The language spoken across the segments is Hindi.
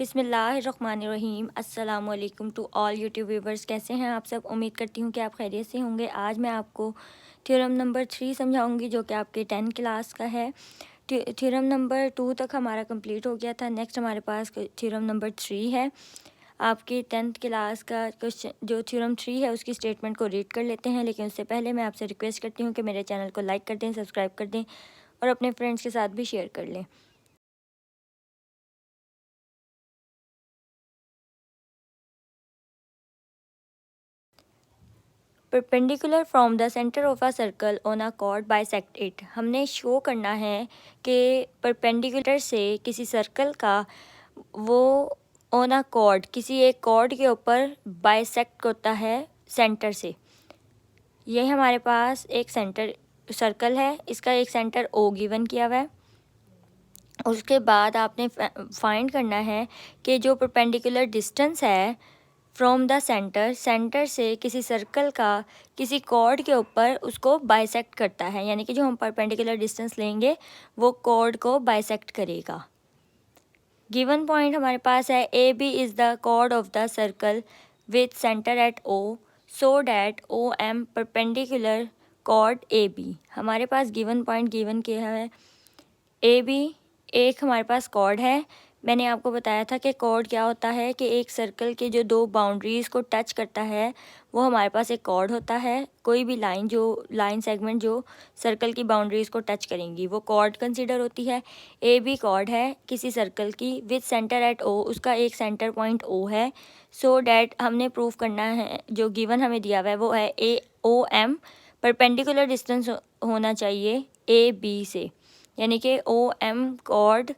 बिस्मिल्लाहिर्रहमानिर्रहीम। अस्सलामुअलैकुम टू ऑल यूट्यूब व्यूवर्स। कैसे हैं आप सब? उम्मीद करती हूँ कि आप खैरियत से होंगे। आज मैं आपको थ्योरम नंबर 3 समझाऊंगी जो कि आपके 10 क्लास का है। थ्योरम नंबर 2 तक हमारा कंप्लीट हो गया था। नेक्स्ट हमारे पास थ्योरम नंबर 3 है। आपकी 10th क्लास का क्वेश्चन जो थ्योरम 3 है उसकी स्टेटमेंट को रीड कर लेते हैं, लेकिन उससे पहले मैं आपसे रिक्वेस्ट करती हूँ कि मेरे चैनल को लाइक कर दें, सब्सक्राइब कर दें और अपने फ्रेंड्स के साथ भी शेयर कर लें। Perpendicular from the centre of a circle on a cord bisect it. हमने शो करना है कि परपेंडिकुलर से किसी सर्कल का वो ऑन अ कॉर्ड किसी एक कॉर्ड के ऊपर बाइसेक्ट होता है सेंटर से। ये हमारे पास एक सेंटर सर्कल है, इसका एक सेंटर ओ गिवन किया हुआ है। उसके बाद आपने फाइंड करना है कि जो परपेंडिकुलर डिस्टेंस है फ्रॉम द सेंटर से किसी सर्कल का किसी कॉर्ड के ऊपर उसको बाइसेक्ट करता है, यानी कि जो हम परपेंडिकुलर डिस्टेंस लेंगे वो कॉर्ड को बाइसेक्ट करेगा। गिवन पॉइंट हमारे पास है A B is the chord of the circle with centre at O so that O M perpendicular chord A B. हमारे पास गिवन पॉइंट गिवन किया है ए बी, एक हमारे पास कॉर्ड है। मैंने आपको बताया था कि कॉर्ड क्या होता है कि एक सर्कल के जो दो बाउंड्रीज़ को टच करता है वो हमारे पास एक कॉर्ड होता है। कोई भी लाइन सेगमेंट जो सर्कल की बाउंड्रीज़ को टच करेंगी वो कॉर्ड कंसीडर होती है। ए बी कॉर्ड है किसी सर्कल की विथ सेंटर एट ओ, उसका एक सेंटर पॉइंट ओ है। सो डैट हमने प्रूव करना है, जो गिवन हमें दिया हुआ है वो है A O M perpendicular distance होना चाहिए ए बी से, यानी कि O M chord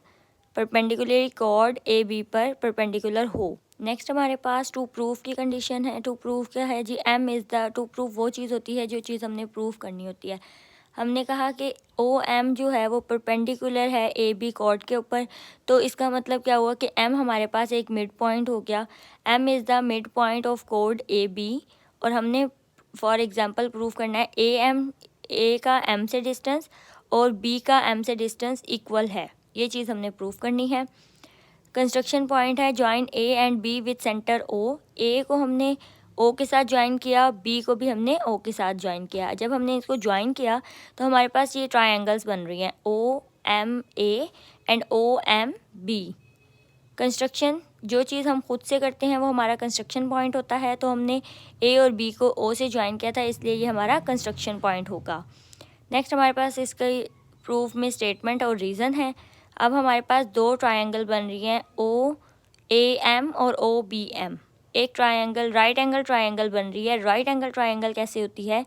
perpendicular chord A B पर परपेंडिकुलर हो। नेक्स्ट हमारे पास टू प्रूफ की कंडीशन है। टू प्रूफ क्या है जी? M is the to proof वो चीज़ होती है जो चीज़ हमने प्रूफ करनी होती है। हमने कहा कि ओ एम जो है वो परपेंडिकुलर है ए बी कॉर्ड के ऊपर, तो इसका मतलब क्या हुआ कि एम हमारे पास एक मिड पॉइंट हो गया। M is the mid point of chord A B और हमने फॉर एग्जांपल प्रूफ करना है ए का एम से डिस्टेंस और बी का एम से डिस्टेंस इक्वल है। ये चीज़ हमने प्रूफ करनी है। कंस्ट्रक्शन पॉइंट है join A and B with centre O. A को हमने ओ के साथ ज्वाइन किया, बी को भी हमने ओ के साथ ज्वाइन किया। जब हमने इसको ज्वाइन किया तो हमारे पास ये ट्रायंगल्स बन रही हैं O M A and O M B. Construction जो चीज़ हम खुद से करते हैं वो हमारा कंस्ट्रक्शन पॉइंट होता है, तो हमने ए और बी को ओ से ज्वाइन किया था, इसलिए ये हमारा कंस्ट्रक्शन पॉइंट होगा। नेक्स्ट हमारे पास इसका प्रूफ में स्टेटमेंट और रीज़न है। अब हमारे पास दो ट्रायंगल बन रही हैं ओ ए एम और ओ बी एम। एक ट्रायंगल राइट एंगल ट्रायंगल बन रही है। राइट एंगल ट्रायंगल कैसे होती है?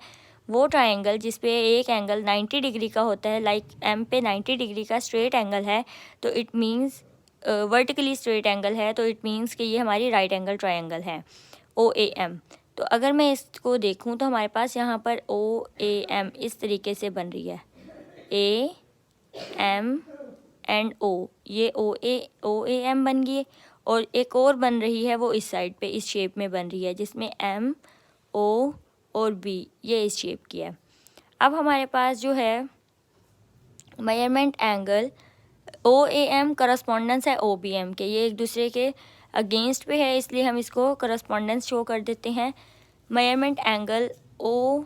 वो ट्रायंगल जिस पे एक एंगल 90 डिग्री का होता है, लाइक एम पे 90 डिग्री का स्ट्रेट एंगल है, तो it means vertically straight angle है, तो इट मीन्स कि ये हमारी राइट एंगल ट्रायंगल है ओ ए एम। तो अगर मैं इसको देखूं तो हमारे पास यहाँ पर ओ ए एम इस तरीके से बन रही है ए एम एंड ओ, ये ओ ए एम बन गई। और एक और बन रही है वो इस साइड पे इस शेप में बन रही है जिसमें एम ओ और बी ये इस शेप की है। अब हमारे पास जो है measurement angle O A M correspondence है ओ बी एम के, ये एक दूसरे के अगेंस्ट पे है, इसलिए हम इसको करस्पॉन्डेंस शो कर देते हैं। Measurement angle O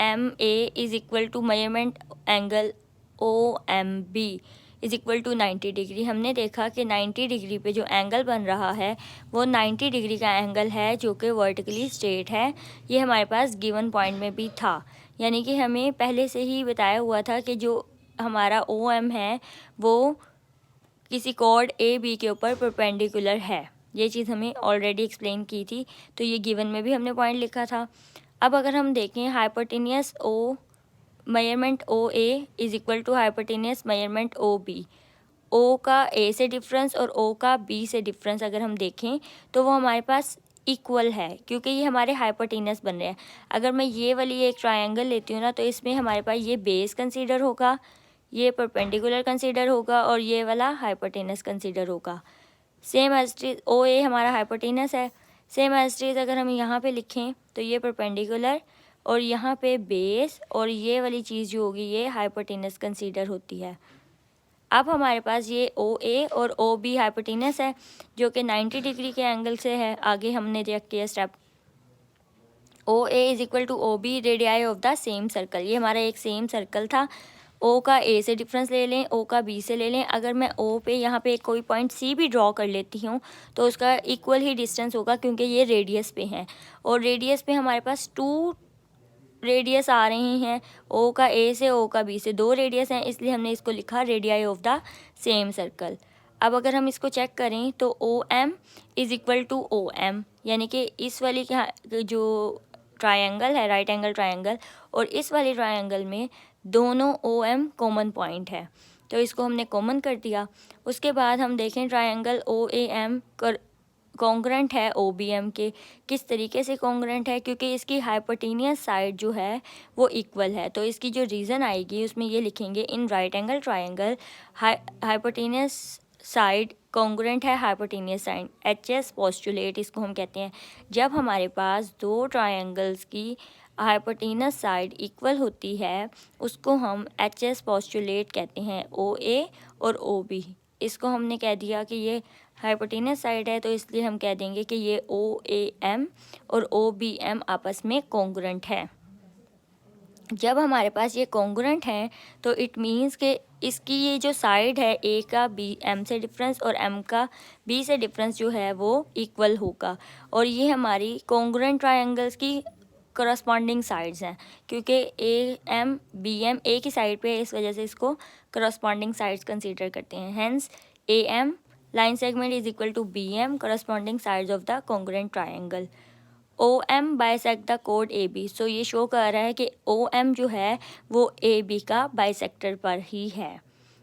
M A is equal to measurement angle O M B is equal to 90 degree. हमने देखा कि 90 डिग्री पे जो एंगल बन रहा है वो 90 डिग्री का एंगल है जो कि वर्टिकली स्ट्रेट है। ये हमारे पास गिवन पॉइंट में भी था, यानी कि हमें पहले से ही बताया हुआ था कि जो हमारा ओ एम है वो किसी कॉर्ड ए बी के ऊपर परपेंडिकुलर है। ये चीज़ हमें ऑलरेडी एक्सप्लेन की थी, तो ये गिवन में भी हमने पॉइंट लिखा था। अब अगर हम देखें hypotenuse O measurement O A is equal to hypotenuse measurement O B. O का ए से डिफरेंस और ओ का बी से डिफरेंस अगर हम देखें तो वो हमारे पास इक्वल है, क्योंकि ये हमारे हाइपोटेनस बन रहे हैं। अगर मैं ये वाली एक ट्रायंगल लेती हूँ ना, तो इसमें हमारे पास ये बेस कंसीडर होगा, ये परपेंडिकुलर कंसीडर होगा और ये वाला हाइपोटेनस कंसीडर होगा। सेम एज इट इज ओ ए हमारा हाइपोटेनस है। सेम एज इट इज अगर हम यहाँ पे लिखें तो ये परपेंडिकुलर और यहाँ पे बेस और ये वाली चीज़ जो होगी ये हाइपोटेनस कंसीडर होती है। अब हमारे पास ये OA और OB हाइपोटेनस है जो कि 90 डिग्री के एंगल से है। आगे हमने चेक किया step OA is equal to OB radii of the same circle. ये हमारा एक सेम सर्कल था। O का A से डिफरेंस ले लें, O का B से ले लें। अगर मैं O पे यहाँ पे कोई पॉइंट C भी ड्रॉ कर लेती हूँ तो उसका इक्वल ही डिस्टेंस होगा क्योंकि ये रेडियस पे है और रेडियस पे हमारे पास 2 रेडियस आ रहे हैं। O का A से O का B से 2 रेडियस हैं, इसलिए हमने इसको लिखा radii of the same circle. अब अगर हम इसको चेक करें तो OM is equal to OM, यानी कि इस वाली जो ट्रायंगल है, राइट एंगल ट्रायंगल, और इस वाले ट्रायंगल में दोनों OM कॉमन पॉइंट है, तो इसको हमने कॉमन कर दिया। उसके बाद हम देखें ट्रायंगल OAM कॉन्ग्रेंट है OBM के। किस तरीके से कॉन्ग्रेंट है? क्योंकि इसकी हाइपोटेनियस साइड जो है वो इक्वल है। तो इसकी जो रीज़न आएगी उसमें ये लिखेंगे in right angle triangle hypotenuse side congruent है हाइपोटेनियस साइड, HS पोस्टुलेट इसको हम कहते हैं। जब हमारे पास दो ट्रायंगल्स की हाइपोटेनस साइड इक्वल होती है उसको हम HS पोस्टुलेट कहते हैं, OA और OB। इसको हमने कह दिया कि ये हाइपोटेनस साइड है तो इसलिए हम कह देंगे कि ये OAM और OBM आपस में कॉन्ग्रुएंट है। जब हमारे पास ये कॉन्ग्रुएंट है तो इट मीन्स कि इसकी ये जो साइड है A का M से डिफरेंस और M का B से डिफरेंस जो है वो इक्वल होगा, और ये हमारी कॉन्ग्रुएंट ट्रायंगल्स की करस्पॉन्डिंग साइड्स हैं क्योंकि AM BM एक ही साइड पे है, इस वजह से इसको करस्पॉन्डिंग साइड्स कंसीडर करते हैं। Hence AM line segment is equal to BM corresponding sides of the congruent triangle. OM bisect the कोड AB। सो ये शो कर रहा है कि OM जो है वो AB का बाइसेक्टर पर ही है।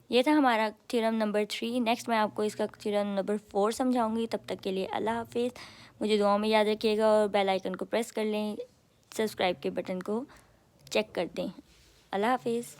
ये था हमारा थ्योरम नंबर 3। नेक्स्ट मैं आपको इसका थ्योरम नंबर 4 समझाऊंगी। तब तक के लिए अल्लाह हाफिज़। मुझे दुआओं में याद रखिएगा और बेल आइकन को प्रेस कर लें, सब्सक्राइब के बटन को चेक कर दें। अल्लाह हाफिज़।